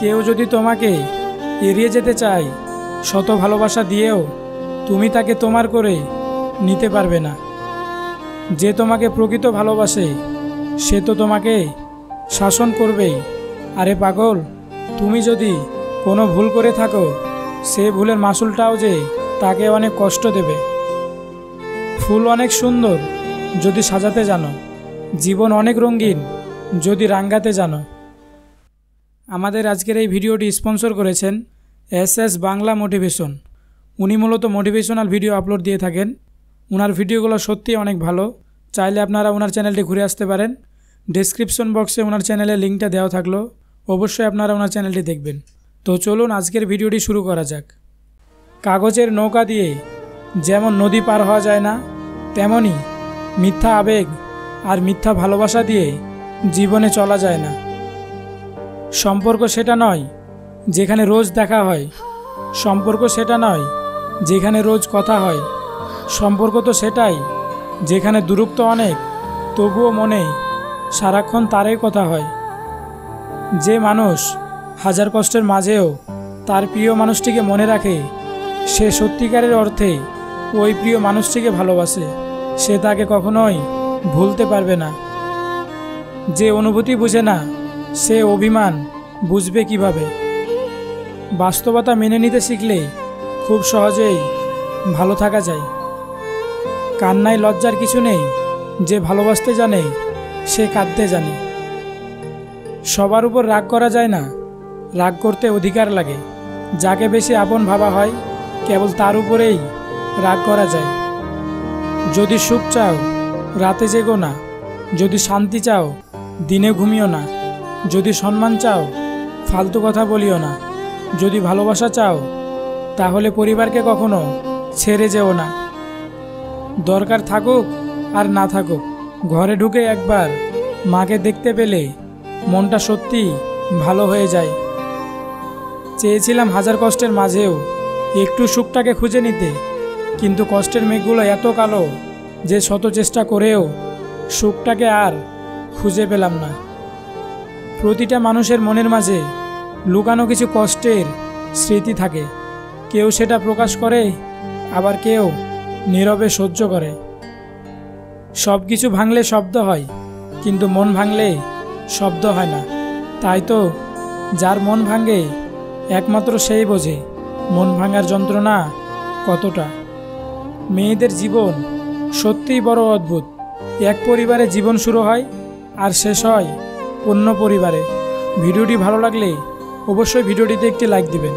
কেউ যদি তোমাকে এড়িয়ে যেতে চায়, শত ভালোবাসা দিয়েও তুমি তাকে তোমার করে নিতে পারবে না। যে তোমাকে প্রকৃত ভালোবাসে সে তো তোমাকে শাসন করবেই। আরে পাগল, তুমি যদি কোনো ভুল করে থাকো, সে ভুলের মাসুলটাও যে তাকে অনেক কষ্ট দেবে। ফুল অনেক সুন্দর যদি সাজাতে জানো, জীবন অনেক রঙিন যদি রাঙাতে জানো। আমাদের আজকের এই ভিডিওটি স্পন্সর করেছেন এস বাংলা মোটিভেশন। উনি মূলত মোটিভেশনাল ভিডিও আপলোড দিয়ে থাকেন। ওনার ভিডিওগুলো সত্যিই অনেক ভালো। চাইলে আপনারা ওনার চ্যানেলটি ঘুরে আসতে পারেন। ডেসক্রিপশন বক্সে ওনার চ্যানেলের লিঙ্কটা দেওয়া থাকলো, অবশ্যই আপনারা ওনার চ্যানেলটি দেখবেন। তো চলুন আজকের ভিডিওটি শুরু করা যাক। কাগজের নৌকা দিয়ে যেমন নদী পার হওয়া যায় না, তেমনি মিথ্যা আবেগ আর মিথ্যা ভালোবাসা দিয়ে জীবনে চলা যায় না। সম্পর্ক সেটা নয় যেখানে রোজ দেখা হয়, সম্পর্ক সেটা নয় যেখানে রোজ কথা হয়, সম্পর্ক তো সেটাই যেখানে দূরত্ব অনেক, তবুও মনে সারাক্ষণ তারই কথা হয়। যে মানুষ হাজার কষ্টের মাঝেও তার প্রিয় মানুষটিকে মনে রাখে, সে সত্যিকারের অর্থে ওই প্রিয় মানুষটিকে ভালোবাসে। সে তাকে কখনোই ভুলতে পারবে না। যে অনুভূতি বুঝে না, সে অভিমান বুঝবে কিভাবে? বাস্তবতা মেনে নিতে শিখলে খুব সহজেই ভালো থাকা যায়। কান্নায় লজ্জার কিছু নেই, যে ভালোবাসতে জানে সে কাঁদতে জানে। সবার উপর রাগ করা যায় না, রাগ করতে অধিকার লাগে। যাকে বেশি আপন ভাবা হয়, কেবল তার উপরেই রাগ করা যায়। যদি সুখ চাও রাতে জেগো না, যদি শান্তি চাও দিনে ঘুমিও না, যদি সম্মান চাও ফালতু কথা বলিও না, যদি ভালোবাসা চাও তাহলে পরিবারকে কখনো ছেড়ে যেও না। দরকার থাকুক আর না থাকুক, ঘরে ঢুকে একবার মাকে দেখতে পেলে মনটা সত্যি ভালো হয়ে যায়। চেয়েছিলাম হাজার কষ্টের মাঝেও একটু সুখটাকে খুঁজে নিতে, কিন্তু কষ্টের মেঘগুলো এত কালো যে শত চেষ্টা করেও সুখটাকে আর খুঁজে পেলাম না। প্রতিটা মানুষের মনের মাঝে লুকানো কিছু কষ্টের স্মৃতি থাকে। কেউ সেটা প্রকাশ করে, আবার কেউ নীরবে সহ্য করে। সব কিছু ভাঙলে শব্দ হয়, কিন্তু মন ভাঙলে শব্দ হয় না। তাই তো যার মন ভাঙে একমাত্র সেই বোঝে মন ভাঙার যন্ত্রণা কতটা। মেয়েদের জীবন সত্যিই বড় অদ্ভুত। এক পরিবারে জীবন শুরু হয় আর শেষ হয় অন্য পরিবারে। ভিডিওটি ভালো লাগলে অবশ্যই ভিডিওটিতে একটি লাইক দিবেন।